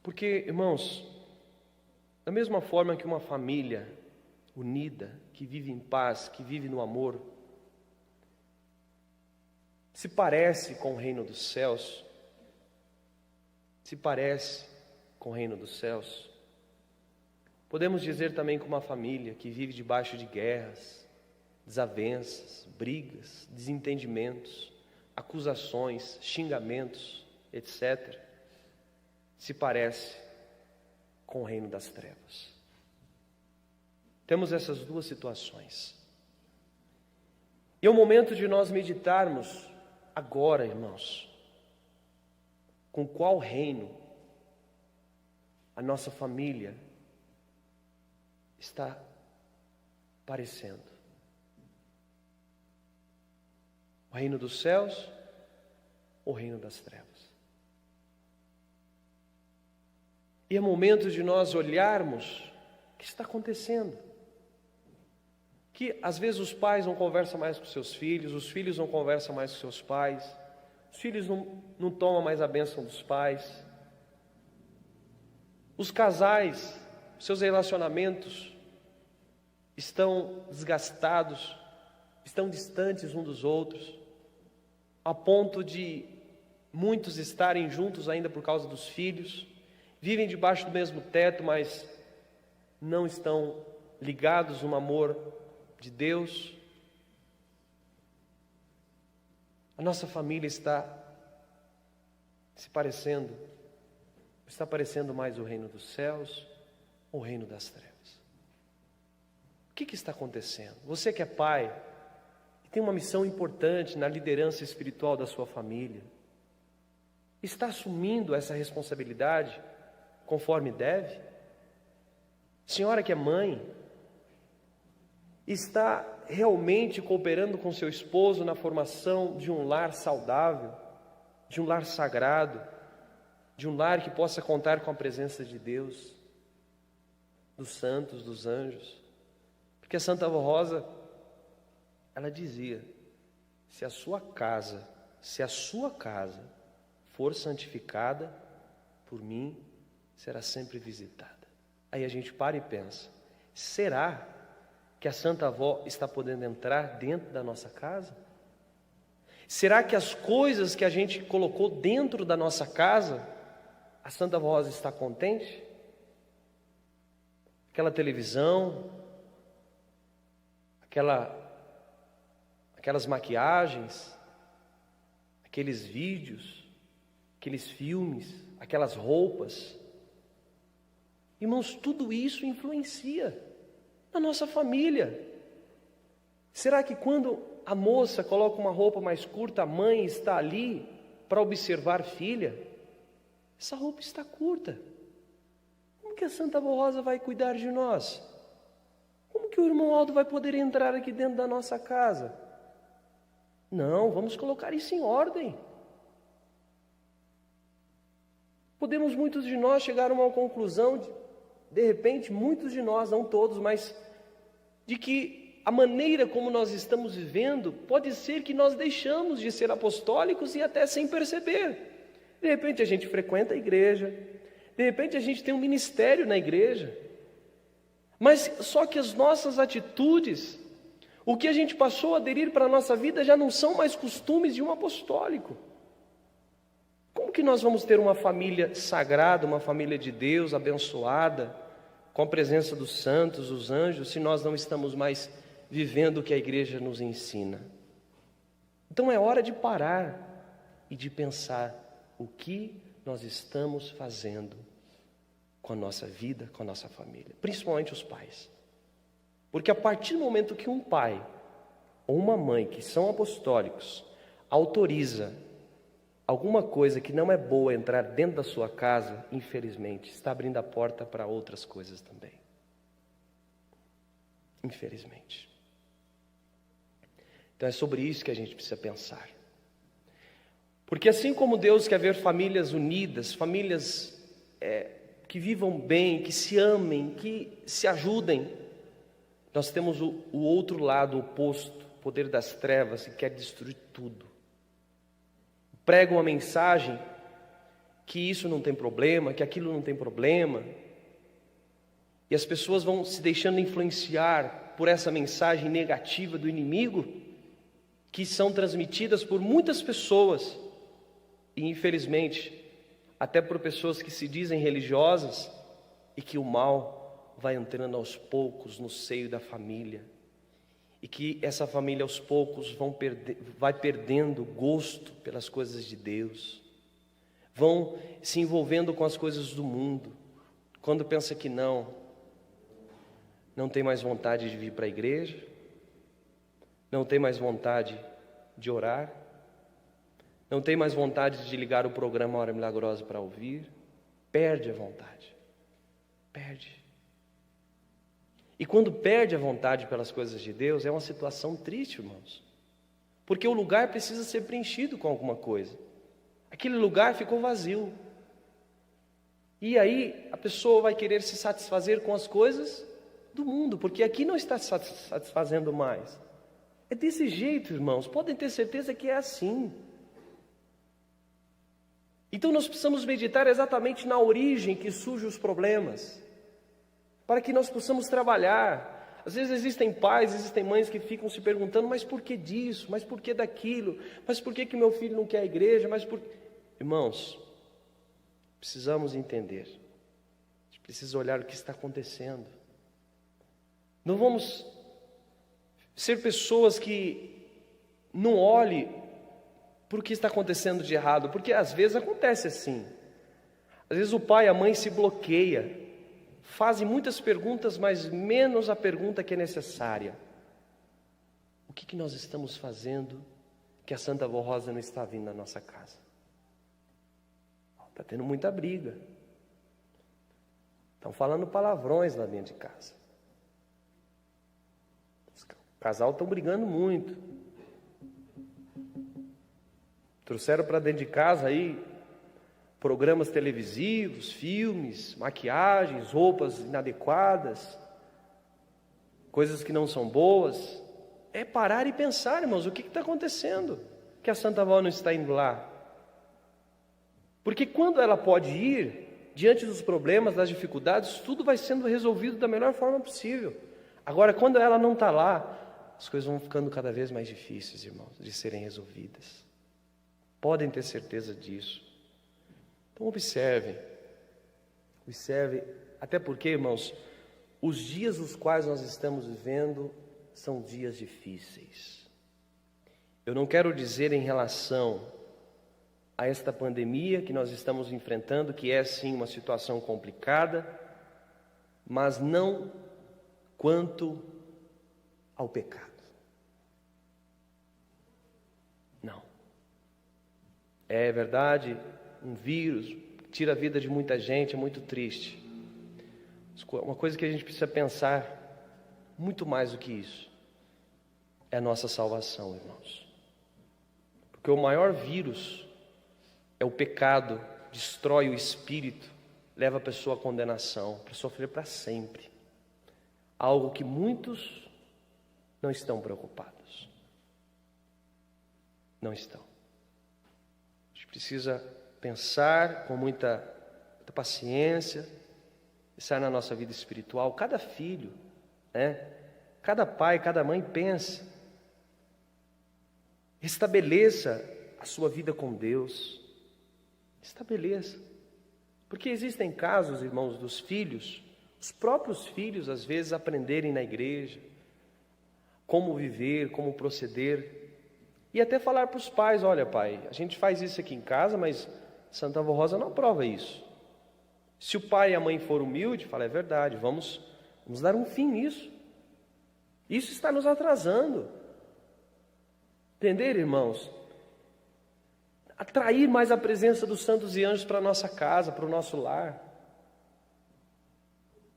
Porque, irmãos, da mesma forma que uma família unida, que vive em paz, que vive no amor, se parece com o reino dos céus, se parece com o reino dos céus, podemos dizer também que uma família que vive debaixo de guerras, desavenças, brigas, desentendimentos, acusações, xingamentos, etc., se parece com o reino das trevas. Temos essas duas situações. E é o momento de nós meditarmos agora, irmãos, com qual reino a nossa família está parecendo. O reino dos céus ou o reino das trevas? E é momento de nós olharmos o que está acontecendo. Que às vezes os pais não conversam mais com seus filhos, os filhos não conversam mais com seus pais, os filhos não tomam mais a bênção dos pais. Os casais, seus relacionamentos estão desgastados, estão distantes uns dos outros, a ponto de muitos estarem juntos ainda por causa dos filhos, vivem debaixo do mesmo teto, mas não estão ligados no amor de Deus. A nossa família está parecendo mais o reino dos céus ou o reino das trevas? O que está acontecendo? Você que é pai, que tem uma missão importante na liderança espiritual da sua família, está assumindo essa responsabilidade conforme deve? Senhora que é mãe, está realmente cooperando com seu esposo na formação de um lar saudável, de um lar sagrado, de um lar que possa contar com a presença de Deus, dos santos, dos anjos? Porque a Santa Avó Rosa, ela dizia: se a sua casa for santificada por mim, será sempre visitada. Aí a gente para e pensa: será que a Santa Avó está podendo entrar dentro da nossa casa? Será que as coisas que a gente colocou dentro da nossa casa, a Santa Avó Rosa está contente? Aquela televisão, aquelas maquiagens, aqueles vídeos, aqueles filmes, aquelas roupas. Irmãos, tudo isso influencia na nossa família. Será que quando a moça coloca uma roupa mais curta, a mãe está ali para observar a filha? Essa roupa está curta. Como que a Santa Avó Rosa vai cuidar de nós? Como que o irmão Aldo vai poder entrar aqui dentro da nossa casa? Não, vamos colocar isso em ordem. Podemos, muitos de nós, chegar a uma conclusão, de repente, muitos de nós, não todos, mas de que a maneira como nós estamos vivendo, pode ser que nós deixamos de ser apostólicos e até sem perceber. De repente a gente frequenta a igreja, de repente a gente tem um ministério na igreja, mas só que as nossas atitudes, o que a gente passou a aderir para a nossa vida já não são mais costumes de um apostólico. Como que nós vamos ter uma família sagrada, uma família de Deus abençoada, com a presença dos santos, dos anjos, se nós não estamos mais vivendo o que a igreja nos ensina? Então é hora de parar e de pensar o que nós estamos fazendo com a nossa vida, com a nossa família, principalmente os pais. Porque a partir do momento que um pai ou uma mãe que são apostólicos autoriza alguma coisa que não é boa entrar dentro da sua casa, infelizmente, está abrindo a porta para outras coisas também. Infelizmente. Então é sobre isso que a gente precisa pensar. Porque assim como Deus quer ver famílias unidas, famílias que vivam bem, que se amem, que se ajudem, nós temos o outro lado oposto, o poder das trevas, que quer destruir tudo. Prega uma mensagem que isso não tem problema, que aquilo não tem problema. E as pessoas vão se deixando influenciar por essa mensagem negativa do inimigo, que são transmitidas por muitas pessoas, e infelizmente, até por pessoas que se dizem religiosas, e que o mal vai entrando aos poucos no seio da família, e que essa família aos poucos vai perdendo gosto pelas coisas de Deus, vão se envolvendo com as coisas do mundo, quando pensa que não tem mais vontade de vir para a igreja, não tem mais vontade de orar, não tem mais vontade de ligar o programa Hora Milagrosa para ouvir, perde a vontade, perde. E quando perde a vontade pelas coisas de Deus, é uma situação triste, irmãos, porque o lugar precisa ser preenchido com alguma coisa, aquele lugar ficou vazio, e aí a pessoa vai querer se satisfazer com as coisas do mundo, porque aqui não está satisfazendo mais. É desse jeito, irmãos, podem ter certeza que é assim. Então nós precisamos meditar exatamente na origem que surgem os problemas, para que nós possamos trabalhar. Às vezes existem pais, existem mães que ficam se perguntando, mas por que disso? Mas por que daquilo? Mas por que meu filho não quer a igreja? Irmãos, precisamos entender. A gente precisa olhar o que está acontecendo. Não vamos ser pessoas que não olhem para o que está acontecendo de errado, porque às vezes acontece assim. Às vezes o pai e a mãe se bloqueiam, fazem muitas perguntas, mas menos a pergunta que é necessária. O que nós estamos fazendo que a Santa Avó Rosa não está vindo na nossa casa? Está tendo muita briga. Estão falando palavrões lá dentro de casa. O casal estão brigando muito. Trouxeram para dentro de casa aí programas televisivos, filmes, maquiagens, roupas inadequadas, coisas que não são boas. É parar e pensar, irmãos, o que está acontecendo que a Santa Avó não está indo lá? Porque quando ela pode ir, diante dos problemas, das dificuldades, tudo vai sendo resolvido da melhor forma possível. Agora, quando ela não está lá, as coisas vão ficando cada vez mais difíceis, irmãos, de serem resolvidas. Podem ter certeza disso. Então observem, até porque, irmãos, os dias os quais nós estamos vivendo são dias difíceis. Eu não quero dizer em relação a esta pandemia que nós estamos enfrentando, que é sim uma situação complicada, mas não quanto ao pecado. Não. É verdade, um vírus tira a vida de muita gente, é muito triste. Uma coisa que a gente precisa pensar, muito mais do que isso, é a nossa salvação, irmãos. Porque o maior vírus é o pecado, destrói o espírito, leva a pessoa à condenação, para sofrer para sempre. Algo que muitos não estão preocupados. Não estão. A gente precisa pensar com muita paciência, pensar na nossa vida espiritual. Cada filho, cada pai, cada mãe pensa, estabeleça a sua vida com Deus, estabeleça, porque existem casos, irmãos, dos filhos, os próprios filhos às vezes aprenderem na igreja, como viver, como proceder, e até falar para os pais, olha pai, a gente faz isso aqui em casa, mas Santa Avó Rosa não aprova isso. Se o pai e a mãe for humilde, fala, é verdade, vamos dar um fim nisso. Isso está nos atrasando. Entender, irmãos? Atrair mais a presença dos santos e anjos para a nossa casa, para o nosso lar.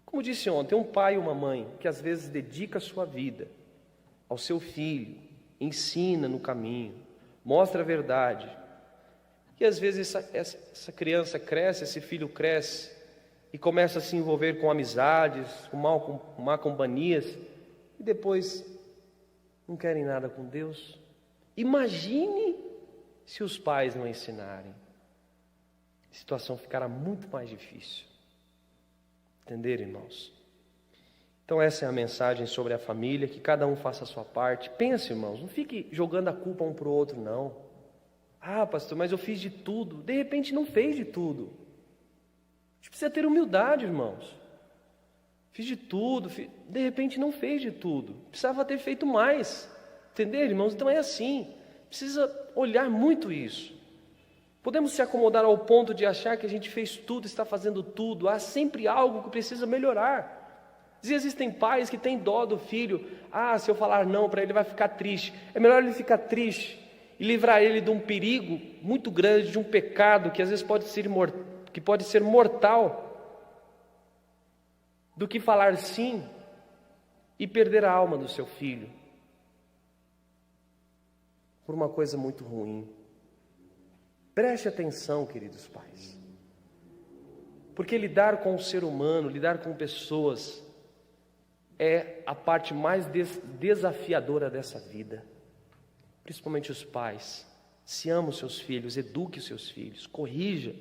Como disse ontem, um pai e uma mãe que às vezes dedica a sua vida ao seu filho, ensina no caminho, mostra a verdade. E às vezes essa criança cresce, esse filho cresce e começa a se envolver com amizades, com má companhias, e depois não querem nada com Deus. Imagine se os pais não ensinarem, a situação ficará muito mais difícil. Entenderam, irmãos? Então essa é a mensagem sobre a família, que cada um faça a sua parte. Pense, irmãos, não fique jogando a culpa um para o outro, não. Ah, pastor, mas eu fiz de tudo. De repente não fez de tudo. A gente precisa ter humildade, irmãos. Fiz de tudo, de repente não fez de tudo. Precisava ter feito mais. Entenderam, irmãos? Então é assim. Precisa olhar muito isso. Podemos se acomodar ao ponto de achar que a gente fez tudo, está fazendo tudo. Há sempre algo que precisa melhorar. E existem pais que têm dó do filho. Ah, se eu falar não para ele, vai ficar triste. É melhor ele ficar triste e livrar ele de um perigo muito grande, de um pecado que às vezes pode ser mortal, do que falar sim e perder a alma do seu filho por uma coisa muito ruim. Preste atenção, queridos pais, porque lidar com o ser humano, lidar com pessoas, é a parte mais desafiadora dessa vida. Principalmente os pais. Se ama os seus filhos, eduque os seus filhos, corrija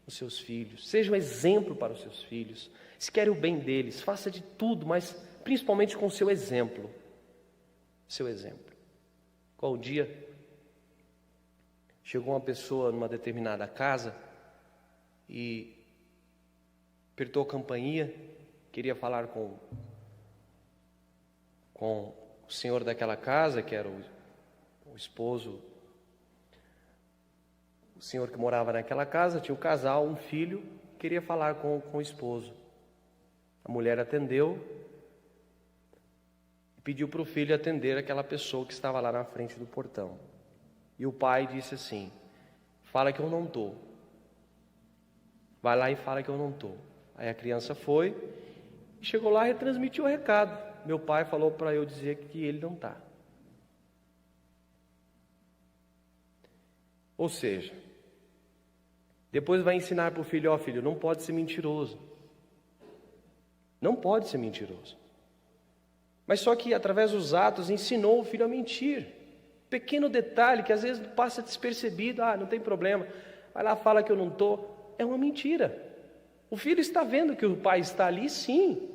os seus filhos, seja um exemplo para os seus filhos. Se quer o bem deles, faça de tudo, mas principalmente com o seu exemplo. Seu exemplo. Qual dia chegou uma pessoa numa determinada casa e apertou a campainha, queria falar com o senhor daquela casa, que era o esposo, o senhor que morava naquela casa, tinha um casal, um filho, queria falar com o esposo. A mulher atendeu e pediu para o filho atender aquela pessoa que estava lá na frente do portão. E o pai disse assim: fala que eu não estou. Vai lá e fala que eu não estou. Aí a criança foi e chegou lá e retransmitiu o recado. Meu pai falou para eu dizer que ele não está. Ou seja, depois vai ensinar para o filho: ó filho, não pode ser mentiroso. Não pode ser mentiroso. Mas só que através dos atos ensinou o filho a mentir. Pequeno detalhe que às vezes passa despercebido. Ah, não tem problema. Vai lá, fala que eu não estou. É uma mentira. O filho está vendo que o pai está ali, sim.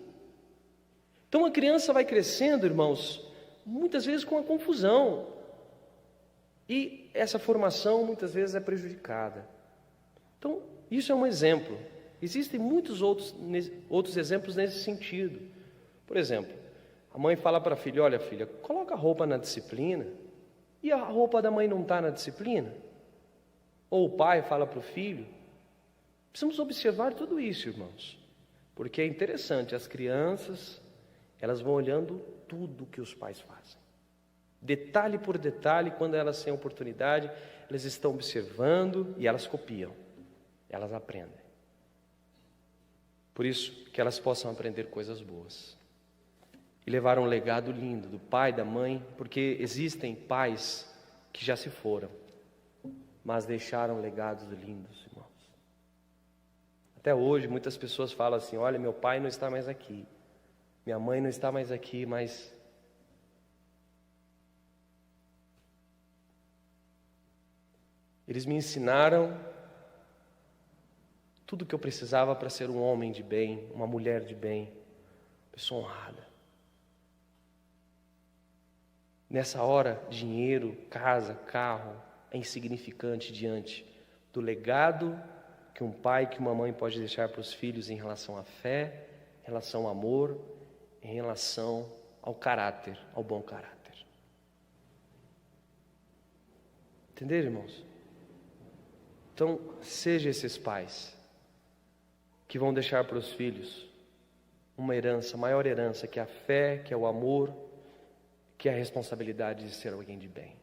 Então a criança vai crescendo, irmãos, muitas vezes com a confusão. E essa formação muitas vezes é prejudicada. Então, isso é um exemplo. Existem muitos outros exemplos nesse sentido. Por exemplo, a mãe fala para a filha: olha filha, coloca a roupa na disciplina. E a roupa da mãe não está na disciplina? Ou o pai fala para o filho. Precisamos observar tudo isso, irmãos. Porque é interessante, as crianças, elas vão olhando tudo que os pais fazem. Detalhe por detalhe, quando elas têm oportunidade, elas estão observando e elas copiam. Elas aprendem. Por isso, que elas possam aprender coisas boas. E levar um legado lindo do pai, da mãe, porque existem pais que já se foram, mas deixaram legados lindos, irmãos. Até hoje, muitas pessoas falam assim: olha, meu pai não está mais aqui, minha mãe não está mais aqui, mas eles me ensinaram tudo o que eu precisava para ser um homem de bem, uma mulher de bem, pessoa honrada. Nessa hora, dinheiro, casa, carro é insignificante diante do legado que um pai, que uma mãe pode deixar para os filhos em relação à fé, em relação ao amor, em relação ao caráter, ao bom caráter. Entenderam, irmãos? Então, sejam esses pais que vão deixar para os filhos uma herança, maior herança, que é a fé, que é o amor, que é a responsabilidade de ser alguém de bem.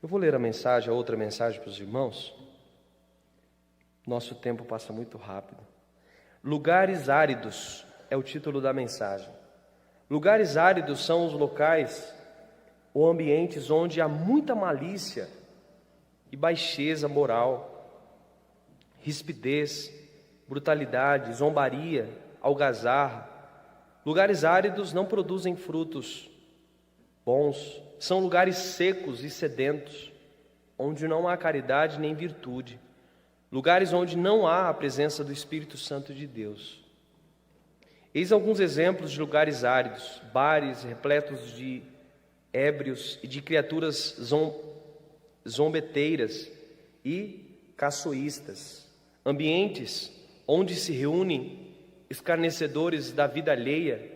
Eu vou ler a outra mensagem para os irmãos. Nosso tempo passa muito rápido. Lugares áridos é o título da mensagem. Lugares áridos são os locais ou ambientes onde há muita malícia e baixeza moral, rispidez, brutalidade, zombaria, algazarra. Lugares áridos não produzem frutos bons, são lugares secos e sedentos, onde não há caridade nem virtude, lugares onde não há a presença do Espírito Santo de Deus. Eis alguns exemplos de lugares áridos, bares repletos de ébrios e de criaturas zombeteiras e caçoístas, ambientes onde se reúnem escarnecedores da vida alheia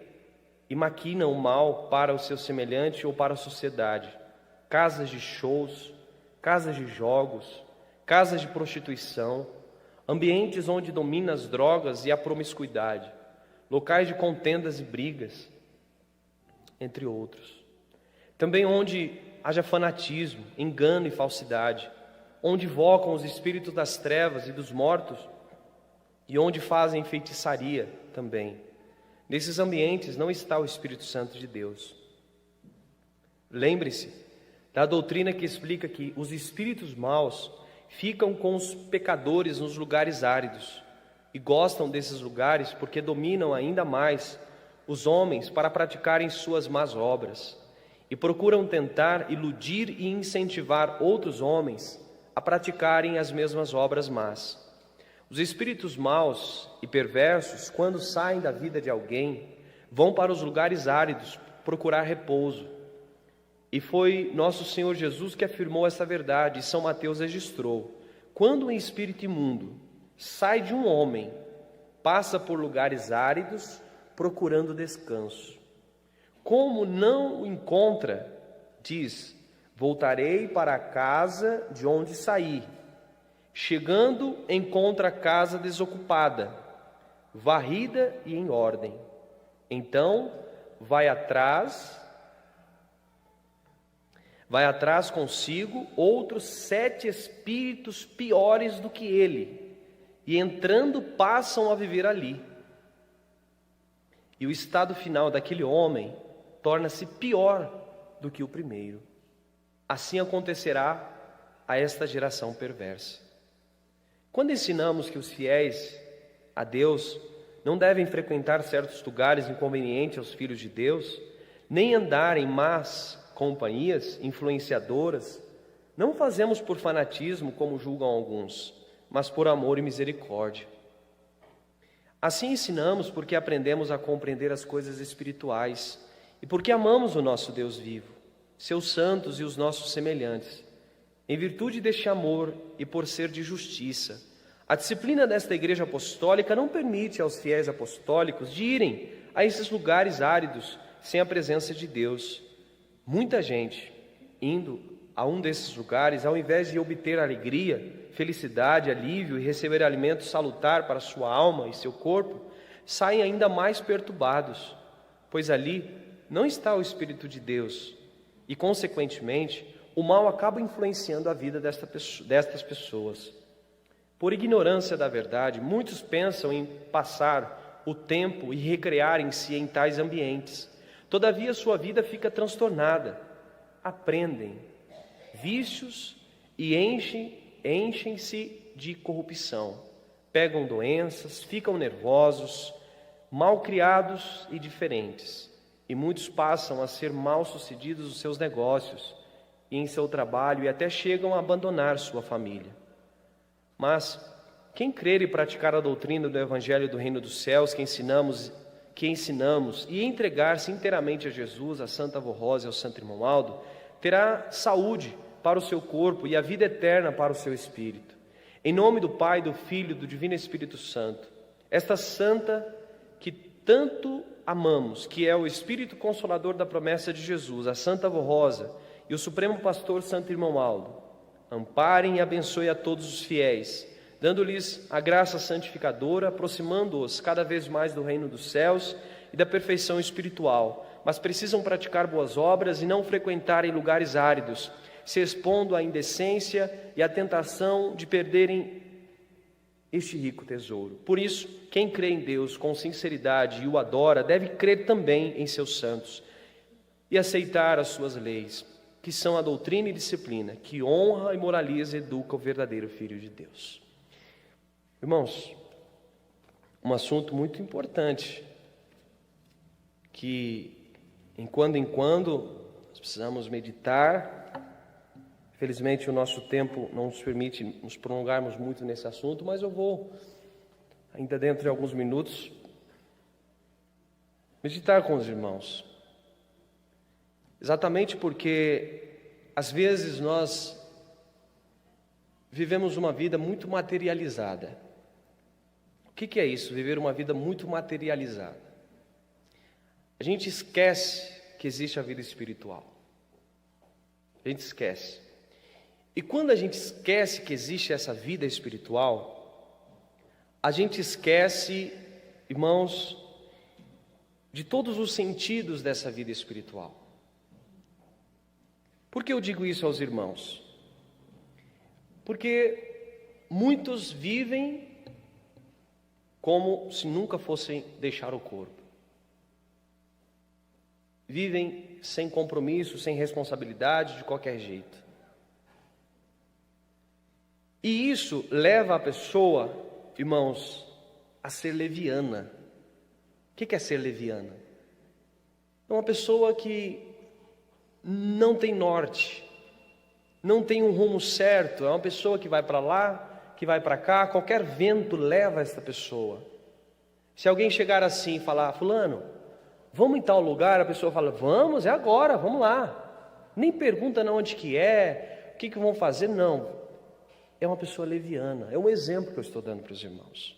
e maquinam o mal para o seu semelhante ou para a sociedade, casas de shows, casas de jogos, casas de prostituição, ambientes onde dominam as drogas e a promiscuidade, locais de contendas e brigas, entre outros. Também onde haja fanatismo, engano e falsidade, onde invocam os espíritos das trevas e dos mortos e onde fazem feitiçaria também. Nesses ambientes não está o Espírito Santo de Deus. Lembre-se da doutrina que explica que os espíritos maus ficam com os pecadores nos lugares áridos e gostam desses lugares porque dominam ainda mais os homens para praticarem suas más obras e procuram tentar iludir e incentivar outros homens a praticarem as mesmas obras más. Os espíritos maus e perversos, quando saem da vida de alguém, vão para os lugares áridos procurar repouso. E foi nosso Senhor Jesus que afirmou essa verdade, e São Mateus registrou. Quando um espírito imundo sai de um homem, passa por lugares áridos procurando descanso. Como não o encontra, diz: voltarei para a casa de onde saí. Chegando, encontra a casa desocupada, varrida e em ordem. Então, vai atrás consigo outros 7 espíritos piores do que ele, e entrando passam a viver ali. E o estado final daquele homem torna-se pior do que o primeiro. Assim acontecerá a esta geração perversa. Quando ensinamos que os fiéis a Deus não devem frequentar certos lugares inconvenientes aos filhos de Deus, nem andar em más companhias influenciadoras, não fazemos por fanatismo, como julgam alguns, mas por amor e misericórdia. Assim ensinamos porque aprendemos a compreender as coisas espirituais e porque amamos o nosso Deus vivo, seus santos e os nossos semelhantes. Em virtude deste amor e por ser de justiça, a disciplina desta igreja apostólica não permite aos fiéis apostólicos de irem a esses lugares áridos sem a presença de Deus. Muita gente, indo a um desses lugares, ao invés de obter alegria, felicidade, alívio e receber alimento salutar para sua alma e seu corpo, saem ainda mais perturbados, pois ali não está o Espírito de Deus e, consequentemente, o mal acaba influenciando a vida destas pessoas. Por ignorância da verdade, muitos pensam em passar o tempo e recrearem-se em tais ambientes. Todavia, sua vida fica transtornada. Aprendem vícios e enchem-se de corrupção. Pegam doenças, ficam nervosos, mal criados e diferentes. E muitos passam a ser mal-sucedidos nos seus negócios e em seu trabalho, e até chegam a abandonar sua família. Mas quem crer e praticar a doutrina do Evangelho do Reino dos Céus que ensinamos e entregar-se inteiramente a Jesus, a Santa Avó Rosa e ao Santo Irmão Aldo, terá saúde para o seu corpo e a vida eterna para o seu espírito. Em nome do Pai, do Filho e do Divino Espírito Santo, esta santa que tanto amamos, que é o Espírito Consolador da promessa de Jesus, a Santa Avó Rosa e o Supremo Pastor Santo Irmão Aldo, amparem e abençoe a todos os fiéis, dando-lhes a graça santificadora, aproximando-os cada vez mais do reino dos céus e da perfeição espiritual, mas precisam praticar boas obras e não frequentarem lugares áridos, se expondo à indecência e à tentação de perderem este rico tesouro. Por isso, quem crê em Deus com sinceridade e o adora, deve crer também em seus santos e aceitar as suas leis, que são a doutrina e disciplina, que honra e moraliza e educa o verdadeiro Filho de Deus. Irmãos, um assunto muito importante, que em quando nós precisamos meditar, Infelizmente, o nosso tempo não nos permite nos prolongarmos muito nesse assunto, mas eu vou, ainda dentro de alguns minutos, meditar com os irmãos. Exatamente porque, às vezes, nós vivemos uma vida muito materializada. O que é isso? Viver uma vida muito materializada. A gente esquece que existe a vida espiritual. A gente esquece. E quando a gente esquece que existe essa vida espiritual, a gente esquece, irmãos, de todos os sentidos dessa vida espiritual. Por que eu digo isso aos irmãos? Porque muitos vivem como se nunca fossem deixar o corpo. Vivem sem compromisso, sem responsabilidade, de qualquer jeito. E isso leva a pessoa, irmãos, a ser leviana. O que é ser leviana? É uma pessoa que não tem norte, não tem um rumo certo, é uma pessoa que vai para lá, que vai para cá, qualquer vento leva essa pessoa. Se alguém chegar assim e falar, fulano, vamos em tal lugar, a pessoa fala, vamos, é agora, vamos lá. Nem pergunta não onde que é, o que vão fazer, não. É uma pessoa leviana, é um exemplo que eu estou dando para os irmãos.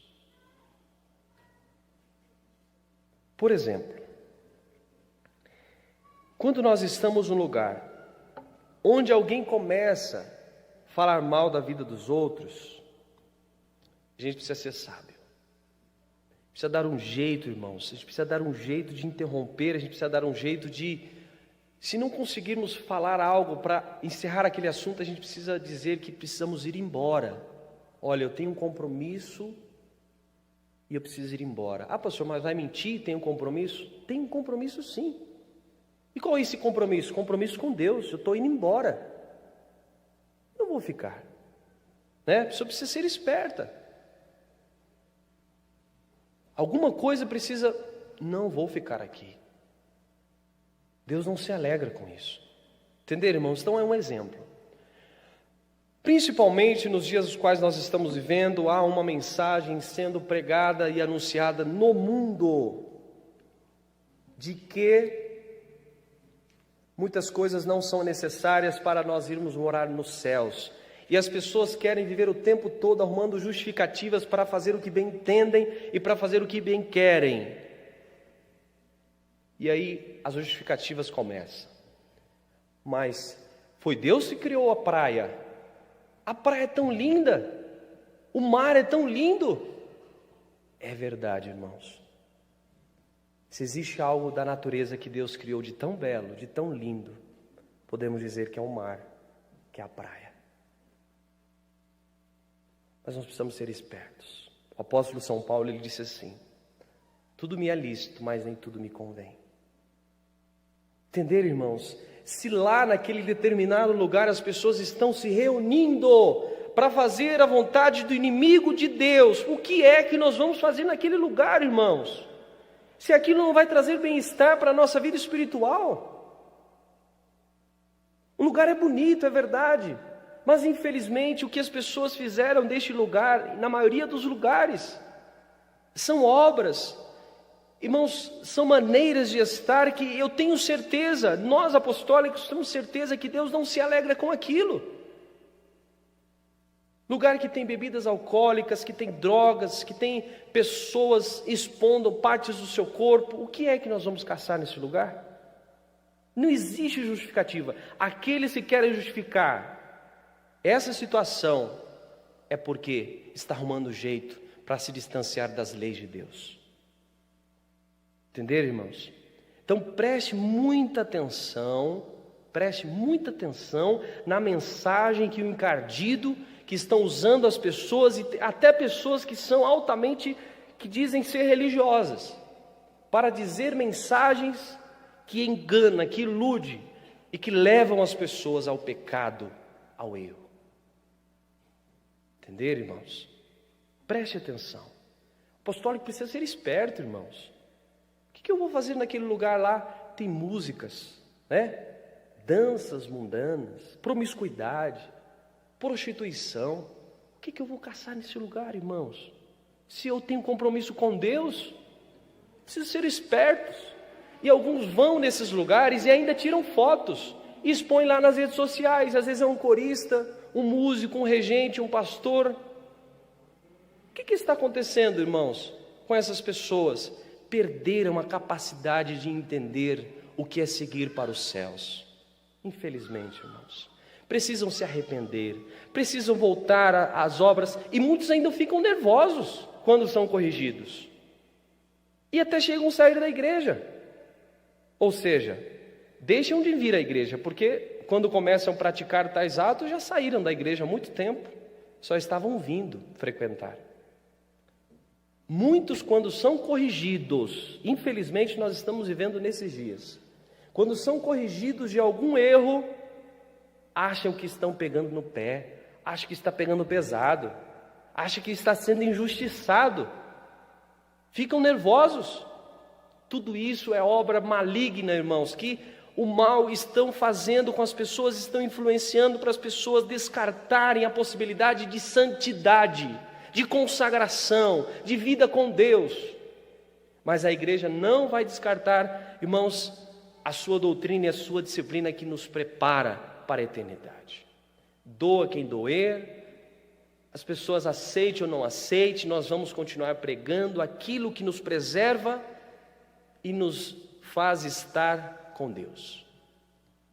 Por exemplo, quando nós estamos num lugar onde alguém começa a falar mal da vida dos outros, a gente precisa ser sábio. Precisa dar um jeito, irmãos. A gente precisa dar um jeito de interromper, a gente precisa dar um jeito de... Se não conseguirmos falar algo para encerrar aquele assunto, a gente precisa dizer que precisamos ir embora. Olha, eu tenho um compromisso e eu preciso ir embora. Ah, pastor, mas vai mentir? Tem um compromisso? Tem um compromisso, sim. E qual é esse compromisso? Compromisso com Deus. Eu estou indo embora. Não vou ficar. Né? A pessoa precisa ser esperta. Alguma coisa precisa... Não vou ficar aqui. Deus não se alegra com isso. Entenderam, irmãos? Então é um exemplo. Principalmente nos dias nos quais nós estamos vivendo, há uma mensagem sendo pregada e anunciada no mundo de que muitas coisas não são necessárias para nós irmos morar nos céus. E as pessoas querem viver o tempo todo arrumando justificativas para fazer o que bem entendem e para fazer o que bem querem. E aí as justificativas começam. Mas foi Deus que criou a praia. A praia é tão linda. O mar é tão lindo. É verdade, irmãos. Se existe algo da natureza que Deus criou de tão belo, de tão lindo, podemos dizer que é o mar, que é a praia. Mas nós precisamos ser espertos. O apóstolo São Paulo, ele disse assim: tudo me é lícito, mas nem tudo me convém. Entenderam, irmãos? Se lá naquele determinado lugar as pessoas estão se reunindo para fazer a vontade do inimigo de Deus, o que é que nós vamos fazer naquele lugar, irmãos? Se aquilo não vai trazer bem-estar para a nossa vida espiritual? O lugar é bonito, é verdade, mas infelizmente o que as pessoas fizeram deste lugar, na maioria dos lugares, são obras. Irmãos, são maneiras de estar que eu tenho certeza, nós apostólicos temos certeza que Deus não se alegra com aquilo. Lugar que tem bebidas alcoólicas, que tem drogas, que tem pessoas expondo partes do seu corpo, o que é que nós vamos caçar nesse lugar? Não existe justificativa. Aqueles que querem justificar essa situação é porque está arrumando jeito para se distanciar das leis de Deus. Entenderam, irmãos? Então preste muita atenção na mensagem que o encardido, que estão usando as pessoas, e até pessoas que são altamente, que dizem ser religiosas, para dizer mensagens que enganam, que iludem e que levam as pessoas ao pecado, ao erro. Entenderam, irmãos? Preste atenção. O apostólico precisa ser esperto, irmãos. O que eu vou fazer naquele lugar lá? Tem músicas, né? danças mundanas, promiscuidade, prostituição. O que eu vou caçar nesse lugar, irmãos? Se eu tenho compromisso com Deus, preciso ser espertos. E alguns vão nesses lugares e ainda tiram fotos e expõem lá nas redes sociais. Às vezes é um corista, um músico, um regente, um pastor. O que está acontecendo, irmãos, com essas pessoas? Perderam a capacidade de entender o que é seguir para os céus. Infelizmente, irmãos, precisam se arrepender, precisam voltar às obras, e muitos ainda ficam nervosos quando são corrigidos, e até chegam a sair da igreja. Ou seja, deixam de vir à igreja, porque quando começam a praticar tais atos, já saíram da igreja há muito tempo, só estavam vindo frequentar. Muitos, quando são corrigidos, infelizmente nós estamos vivendo nesses dias, quando são corrigidos de algum erro, acham que estão pegando no pé, acham que está pegando pesado, acham que está sendo injustiçado, ficam nervosos. Tudo isso é obra maligna, irmãos, que o mal estão fazendo com as pessoas, estão influenciando para as pessoas descartarem a possibilidade de santidade, de consagração, de vida com Deus. Mas a igreja não vai descartar, irmãos, a sua doutrina e a sua disciplina que nos prepara para a eternidade. Doa quem doer, as pessoas aceitem ou não aceitem, nós vamos continuar pregando aquilo que nos preserva e nos faz estar com Deus.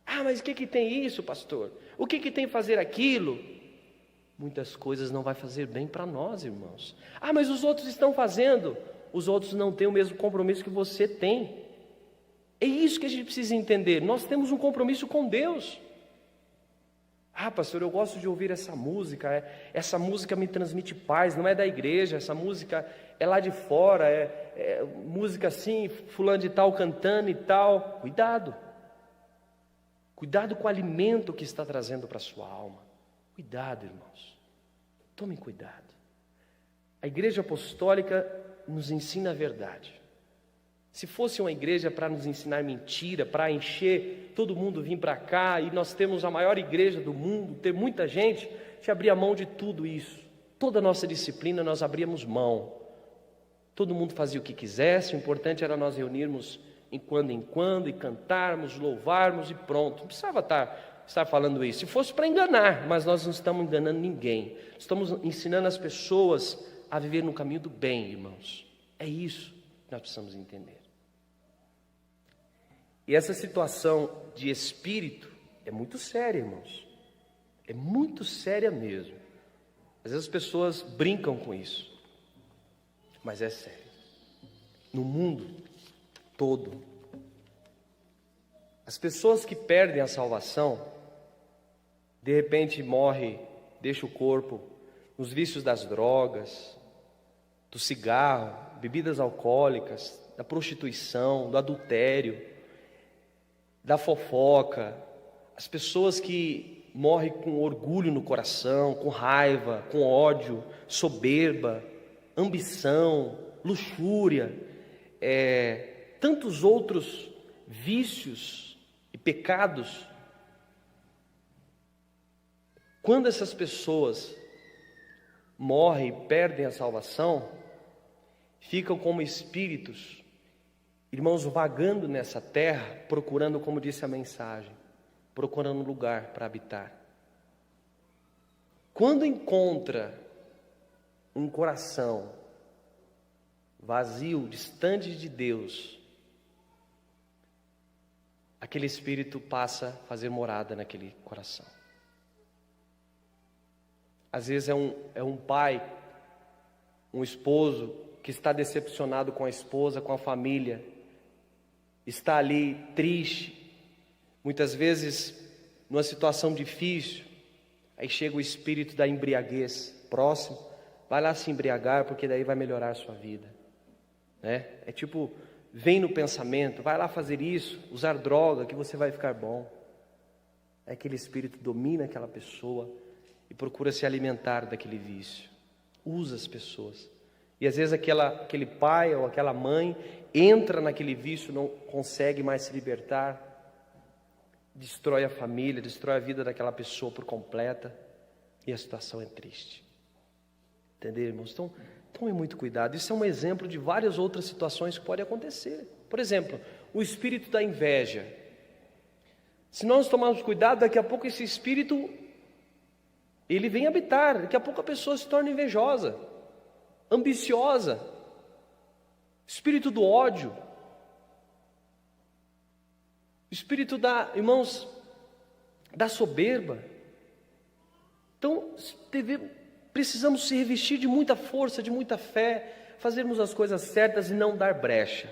Ah, mas o que tem isso, pastor? O que tem fazer aquilo? Muitas coisas não vai fazer bem para nós, irmãos. Ah, mas os outros estão fazendo. Os outros não têm o mesmo compromisso que você tem. É isso que a gente precisa entender. Nós temos um compromisso com Deus. Ah, pastor, eu gosto de ouvir essa música. Essa música me transmite paz. Não é da igreja, essa música é lá de fora. É música assim, fulano de tal cantando e tal. Cuidado. Cuidado com o alimento que está trazendo para a sua alma. Cuidado, irmãos. Tomem cuidado. A igreja apostólica nos ensina a verdade. Se fosse uma igreja para nos ensinar mentira, para encher todo mundo vir para cá, e nós temos a maior igreja do mundo, ter muita gente, a gente abria mão de tudo isso. Toda a nossa disciplina nós abríamos mão. Todo mundo fazia o que quisesse, o importante era nós reunirmos em quando e cantarmos, louvarmos e pronto. Não precisava estar falando isso. Se fosse para enganar, mas nós não estamos enganando ninguém. Estamos ensinando as pessoas a viver no caminho do bem, irmãos. É isso que nós precisamos entender. E essa situação de espírito é muito séria, irmãos. É muito séria mesmo. Às vezes as pessoas brincam com isso, mas é sério. No mundo todo, as pessoas que perdem a salvação, de repente morre, deixa o corpo nos vícios das drogas, do cigarro, bebidas alcoólicas, da prostituição, do adultério, da fofoca. As pessoas que morrem com orgulho no coração, com raiva, com ódio, soberba, ambição, luxúria, tantos outros vícios e pecados. Quando essas pessoas morrem e perdem a salvação, ficam como espíritos, irmãos, vagando nessa terra, procurando, como disse a mensagem, procurando um lugar para habitar. Quando encontra um coração vazio, distante de Deus, aquele espírito passa a fazer morada naquele coração. Às vezes é um pai, um esposo que está decepcionado com a esposa, com a família, está ali triste, muitas vezes numa situação difícil, aí chega o espírito da embriaguez próximo, vai lá se embriagar, porque daí vai melhorar a sua vida, né? É tipo, vem no pensamento, vai lá fazer isso, usar droga, que você vai ficar bom. É aquele espírito domina aquela pessoa e procura se alimentar daquele vício, usa as pessoas. E às vezes aquele pai ou aquela mãe entra naquele vício, não consegue mais se libertar. destrói a família, destrói a vida daquela pessoa por completa, e a situação é triste. Entendeu, irmãos? Então, tome muito cuidado. Isso é um exemplo de várias outras situações que podem acontecer. Por exemplo, o espírito da inveja. Se nós tomarmos cuidado, daqui a pouco esse espírito, ele vem habitar. Daqui a pouco a pessoa se torna invejosa, ambiciosa. Espírito do ódio. Espírito irmãos, da soberba. Então, precisamos se revestir de muita força, de muita fé, fazermos as coisas certas e não dar brecha,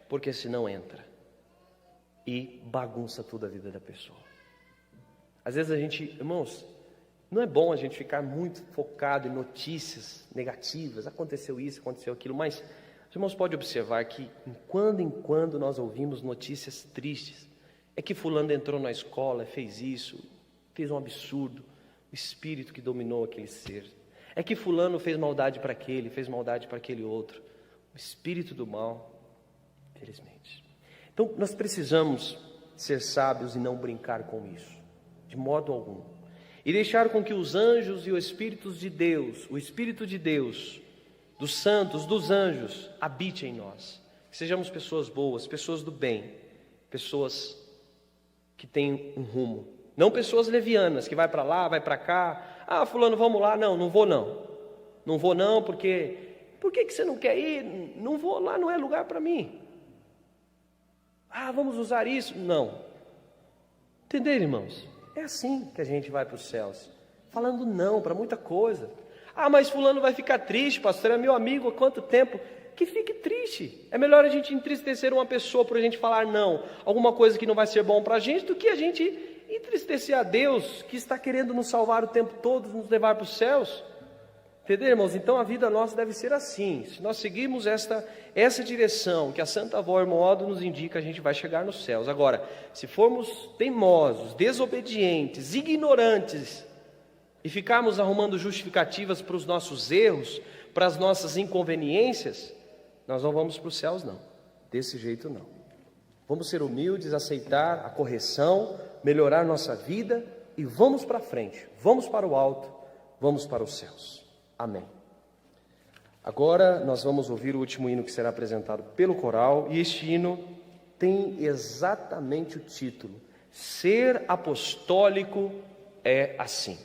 porque senão entra e bagunça toda a vida da pessoa. Às vezes irmãos, não é bom a gente ficar muito focado em notícias negativas, aconteceu isso, aconteceu aquilo, mas os irmãos podem observar que em quando nós ouvimos notícias tristes, é que fulano entrou na escola, fez isso, fez um absurdo, o espírito que dominou aquele ser. É que fulano fez maldade para aquele, fez maldade para aquele outro. O espírito do mal, infelizmente. Então, nós precisamos ser sábios e não brincar com isso, de modo algum. E deixar com que os anjos e os espíritos de Deus, o Espírito de Deus, dos santos, dos anjos, habite em nós. Que sejamos pessoas boas, pessoas do bem, pessoas que têm um rumo. Não pessoas levianas, que vai para lá, vai para cá. Ah, fulano, vamos lá. Não, não vou não. Não vou não, porque... Por que você não quer ir? Não vou lá, não é lugar para mim. Ah, vamos usar isso? Não. Entenderam, irmãos? É assim que a gente vai para os céus. Falando não para muita coisa. Ah, mas fulano vai ficar triste, pastor, é meu amigo há quanto tempo? Que fique triste. É melhor a gente entristecer uma pessoa por a gente falar não, alguma coisa que não vai ser bom para a gente, do que a gente entristecer a Deus, que está querendo nos salvar o tempo todo, nos levar para os céus. Entendeu, irmãos? Então a vida nossa deve ser assim. Se nós seguirmos essa direção que a Santa Avó Hermódoto nos indica, a gente vai chegar nos céus. Agora, se formos teimosos, desobedientes, ignorantes, e ficarmos arrumando justificativas para os nossos erros, para as nossas inconveniências, nós não vamos para os céus não, desse jeito não. Vamos ser humildes, aceitar a correção, melhorar nossa vida e vamos para frente, vamos para o alto, vamos para os céus. Amém. Agora nós vamos ouvir o último hino que será apresentado pelo coral, e este hino tem exatamente o título: Ser apostólico é assim.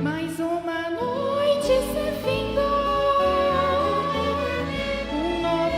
Mais uma noite se findou, um novo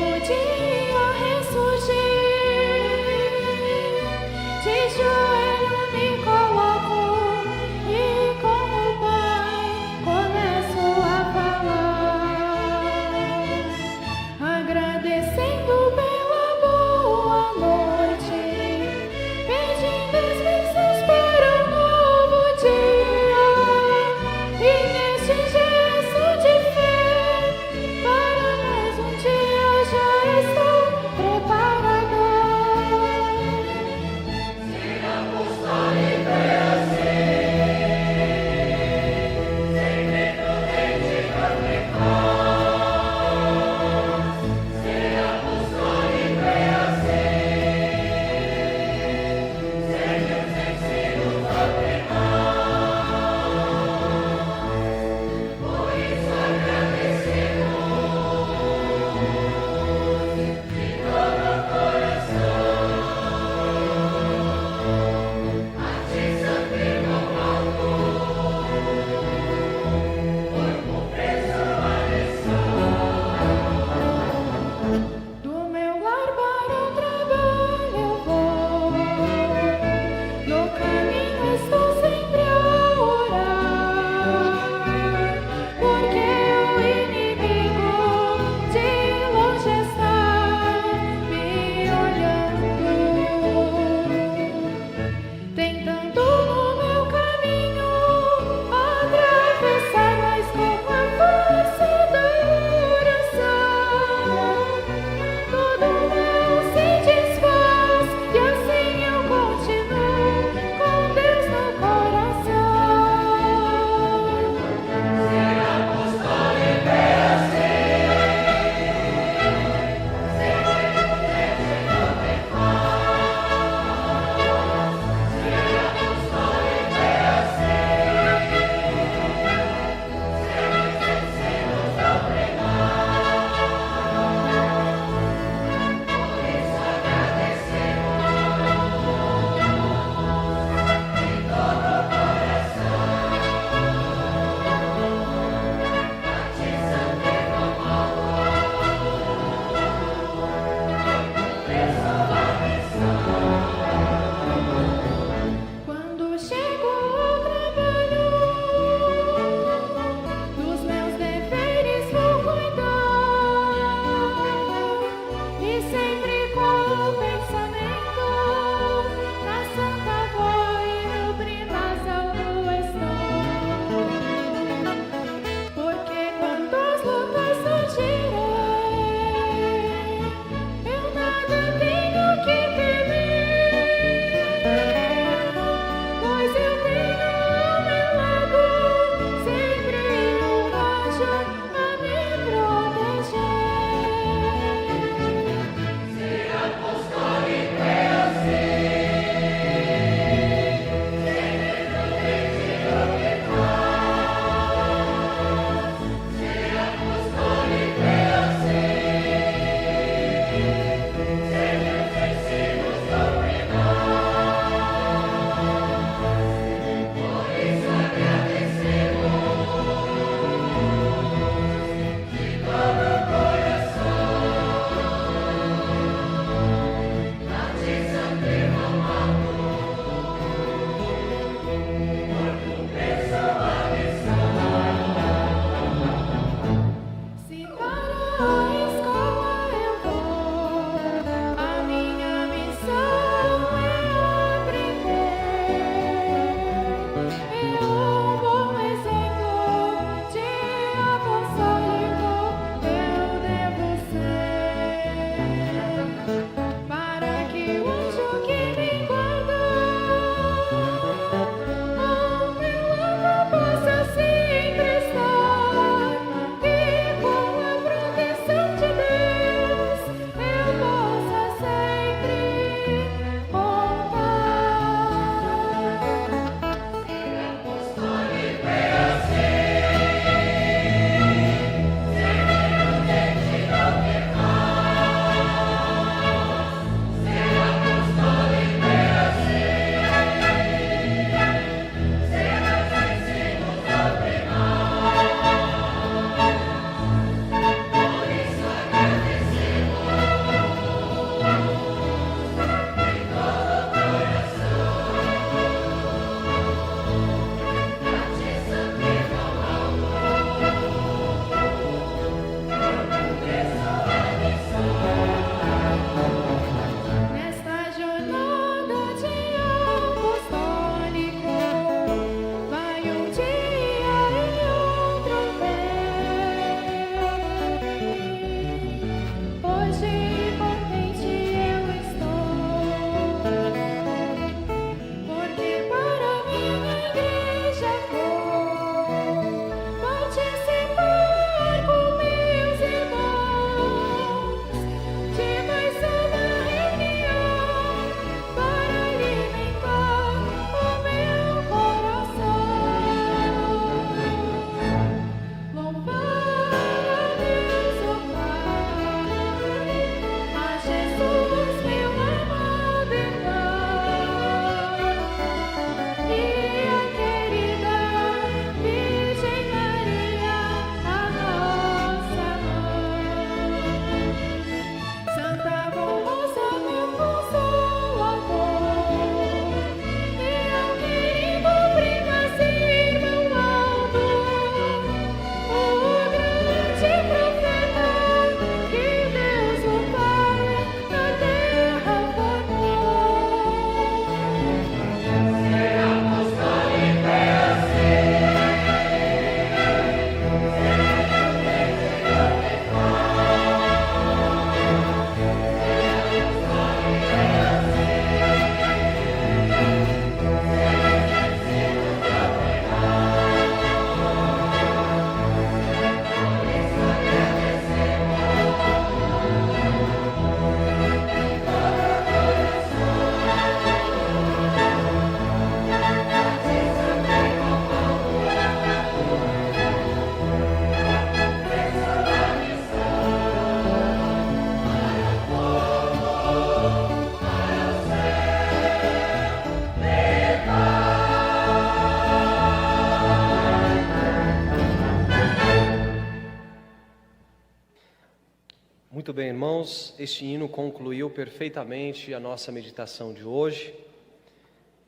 Muito bem, irmãos, este hino concluiu perfeitamente a nossa meditação de hoje,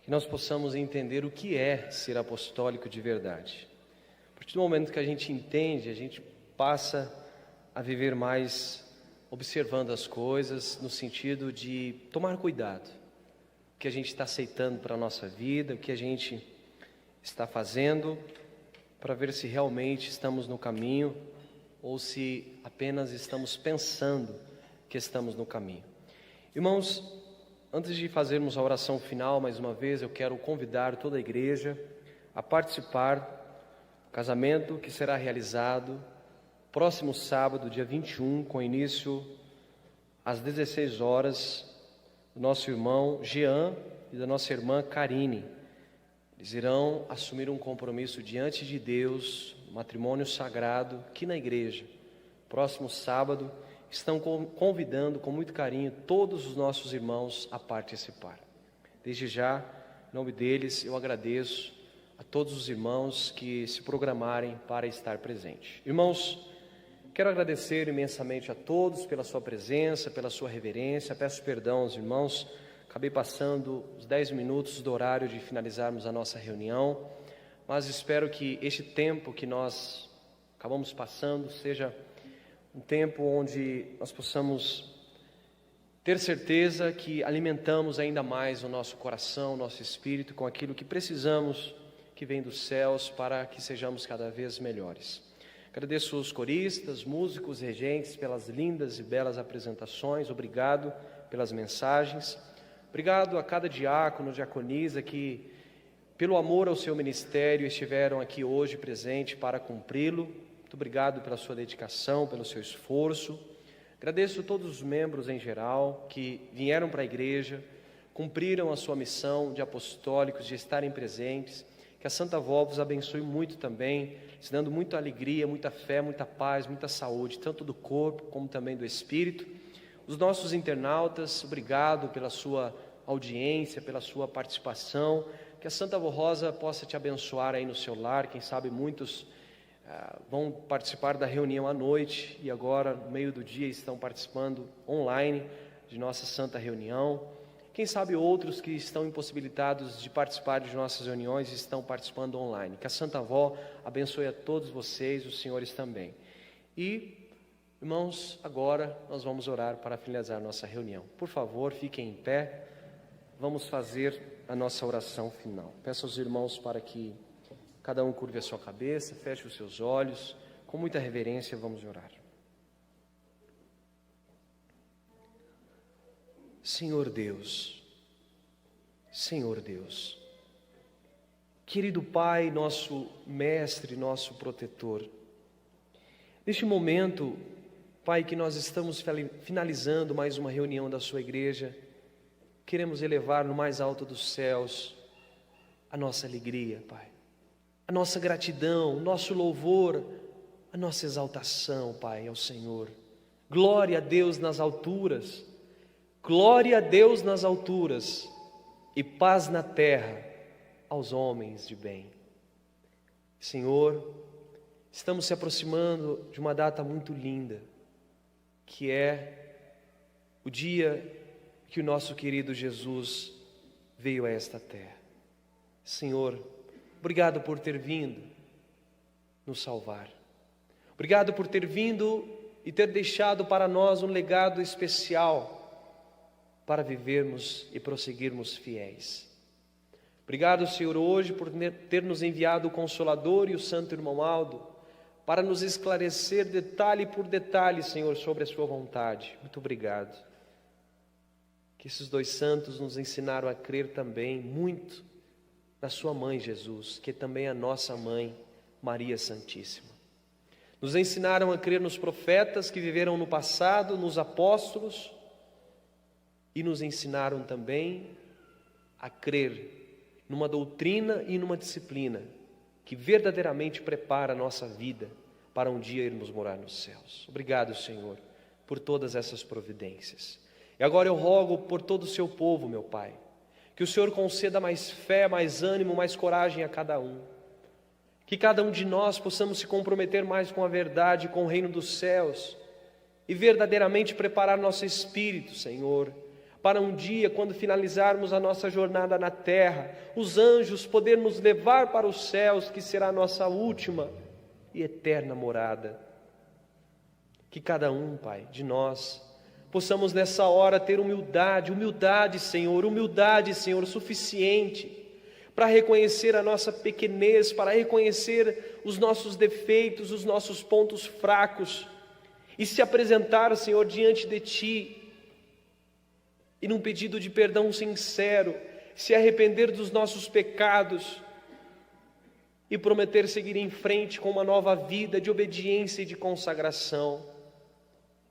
que nós possamos entender o que é ser apostólico de verdade. A partir do momento que a gente entende, a gente passa a viver mais observando as coisas, no sentido de tomar cuidado, o que a gente está aceitando para a nossa vida, o que a gente está fazendo, para ver se realmente estamos no caminho, ou se apenas estamos pensando que estamos no caminho. Irmãos, antes de fazermos a oração final, mais uma vez, eu quero convidar toda a igreja a participar do casamento que será realizado próximo sábado, dia 21, com início às 16 horas, do nosso irmão Jean e da nossa irmã Karine. Eles irão assumir um compromisso diante de Deus, um matrimônio sagrado, aqui na igreja. Próximo sábado, estão convidando com muito carinho todos os nossos irmãos a participar. Desde já, em nome deles, eu agradeço a todos os irmãos que se programarem para estar presente. Irmãos, quero agradecer imensamente a todos pela sua presença, pela sua reverência. Peço perdão aos irmãos, acabei passando os 10 minutos do horário de finalizarmos a nossa reunião, mas espero que este tempo que nós acabamos passando seja um tempo onde nós possamos ter certeza que alimentamos ainda mais o nosso coração, o nosso espírito com aquilo que precisamos, que vem dos céus, para que sejamos cada vez melhores. Agradeço os coristas, músicos, regentes pelas lindas e belas apresentações. Obrigado pelas mensagens. Obrigado a cada diácono, diaconisa que, pelo amor ao seu ministério, estiveram aqui hoje presente para cumpri-lo. Muito obrigado pela sua dedicação, pelo seu esforço. Agradeço a todos os membros em geral que vieram para a igreja, cumpriram a sua missão de apostólicos, de estarem presentes. Que a Santa Avó vos abençoe muito também, te dando muita alegria, muita fé, muita paz, muita saúde, tanto do corpo como também do espírito. Os nossos internautas, obrigado pela sua audiência, pela sua participação. Que a Santa Avó Rosa possa te abençoar aí no seu lar. Quem sabe muitos vão participar da reunião à noite e agora, no meio do dia, estão participando online de nossa santa reunião. Quem sabe outros que estão impossibilitados de participar de nossas reuniões estão participando online. Que a Santa Avó abençoe a todos vocês, os senhores também. E, irmãos, agora nós vamos orar para finalizar nossa reunião. Por favor, fiquem em pé. Vamos fazer a nossa oração final. Peço aos irmãos para que cada um curve a sua cabeça, feche os seus olhos. Com muita reverência, vamos orar. Senhor Deus, querido Pai, nosso mestre, nosso protetor, neste momento, Pai, que nós estamos finalizando mais uma reunião da sua igreja, queremos elevar no mais alto dos céus a nossa alegria, Pai, a nossa gratidão, o nosso louvor, a nossa exaltação, Pai, ao Senhor. Glória a Deus nas alturas. Glória a Deus nas alturas e paz na terra aos homens de bem. Senhor, estamos se aproximando de uma data muito linda, que é o dia que o nosso querido Jesus veio a esta terra. Senhor, obrigado por ter vindo nos salvar. Obrigado por ter vindo e ter deixado para nós um legado especial para vivermos e prosseguirmos fiéis. Obrigado, Senhor, hoje por ter nos enviado o Consolador e o Santo Irmão Aldo, para nos esclarecer detalhe por detalhe, Senhor, sobre a sua vontade. Muito obrigado. Que esses dois santos nos ensinaram a crer também muito na sua mãe Jesus, que também é a nossa mãe, Maria Santíssima. Nos ensinaram a crer nos profetas que viveram no passado, nos apóstolos, e nos ensinaram também a crer numa doutrina e numa disciplina que verdadeiramente prepara a nossa vida para um dia irmos morar nos céus. Obrigado, Senhor, por todas essas providências. E agora eu rogo por todo o seu povo, meu Pai, que o Senhor conceda mais fé, mais ânimo, mais coragem a cada um. Que cada um de nós possamos se comprometer mais com a verdade, com o reino dos céus, e verdadeiramente preparar nosso espírito, Senhor, para um dia, quando finalizarmos a nossa jornada na terra, os anjos poder nos levar para os céus, que será a nossa última e eterna morada. Que cada um, Pai, de nós, possamos nessa hora ter humildade, Senhor, suficiente para reconhecer a nossa pequenez, para reconhecer os nossos defeitos, os nossos pontos fracos, e se apresentar, Senhor, diante de Ti, e num pedido de perdão sincero, se arrepender dos nossos pecados, e prometer seguir em frente com uma nova vida de obediência e de consagração.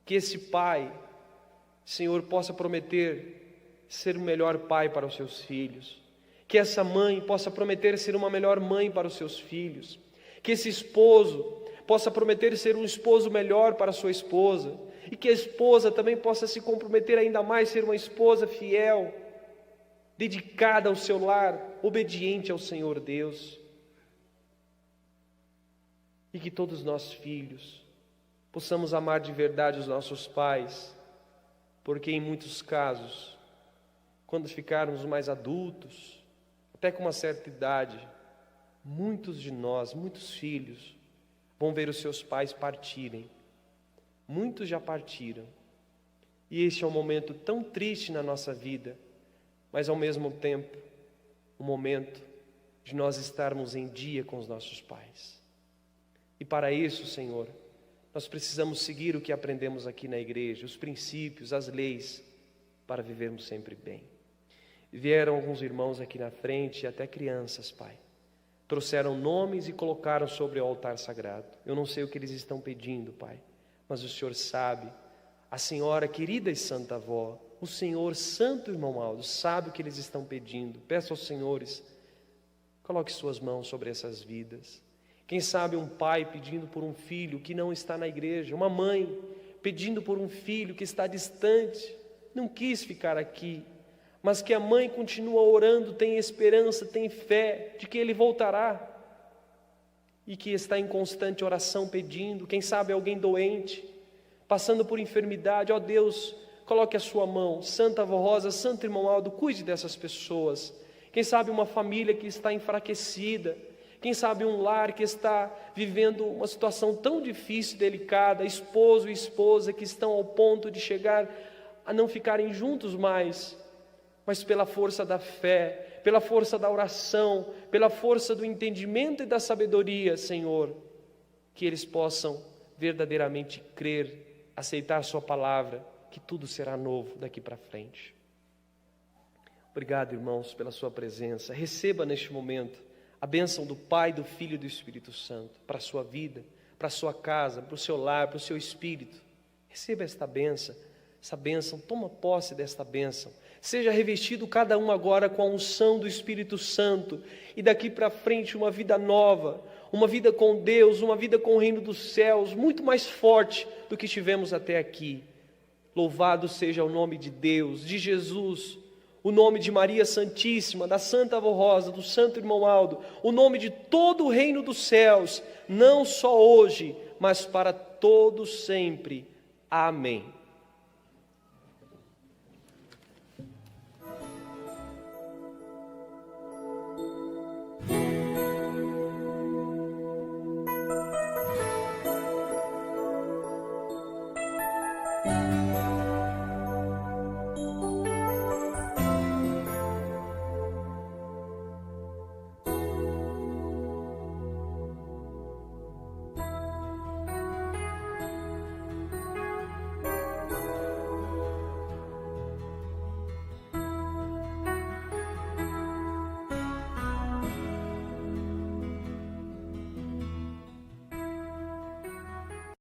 Que esse pai, Senhor, possa prometer ser o melhor pai para os seus filhos. Que essa mãe possa prometer ser uma melhor mãe para os seus filhos. Que esse esposo possa prometer ser um esposo melhor para a sua esposa. E que a esposa também possa se comprometer ainda mais, ser uma esposa fiel, dedicada ao seu lar, obediente ao Senhor Deus. E que todos nós, filhos, possamos amar de verdade os nossos pais, porque em muitos casos, quando ficarmos mais adultos, até com uma certa idade, muitos de nós, muitos filhos, vão ver os seus pais partirem. Muitos já partiram. E este é um momento tão triste na nossa vida, mas ao mesmo tempo, um momento de nós estarmos em dia com os nossos pais. E para isso, Senhor, nós precisamos seguir o que aprendemos aqui na igreja, os princípios, as leis, para vivermos sempre bem. Vieram alguns irmãos aqui na frente, até crianças, Pai. Trouxeram nomes e colocaram sobre o altar sagrado. Eu não sei o que eles estão pedindo, Pai, mas o Senhor sabe. A Senhora querida e Santa Avó, o Senhor Santo Irmão Aldo, sabe o que eles estão pedindo. Peço aos senhores, coloque suas mãos sobre essas vidas. Quem sabe um pai pedindo por um filho que não está na igreja, uma mãe pedindo por um filho que está distante, não quis ficar aqui, mas que a mãe continua orando, tem esperança, tem fé de que ele voltará, e que está em constante oração pedindo. Quem sabe alguém doente, passando por enfermidade, ó Deus, coloque a sua mão, Santa Avó Rosa, Santo Irmão Aldo, cuide dessas pessoas. Quem sabe uma família que está enfraquecida, quem sabe um lar que está vivendo uma situação tão difícil, delicada, esposo e esposa que estão ao ponto de chegar a não ficarem juntos mais, mas pela força da fé, pela força da oração, pela força do entendimento e da sabedoria, Senhor, que eles possam verdadeiramente crer, aceitar sua palavra, que tudo será novo daqui para frente. Obrigado, irmãos, pela sua presença. Receba neste momento a bênção do Pai, do Filho e do Espírito Santo, para a sua vida, para a sua casa, para o seu lar, para o seu espírito. Receba esta bênção, toma posse desta bênção. Seja revestido cada um agora com a unção do Espírito Santo, e daqui para frente uma vida nova, uma vida com Deus, uma vida com o reino dos céus, muito mais forte do que tivemos até aqui. Louvado seja o nome de Deus, de Jesus, o nome de Maria Santíssima, da Santa Avó Rosa, do Santo Irmão Aldo, o nome de todo o reino dos céus, não só hoje, mas para todos sempre. Amém.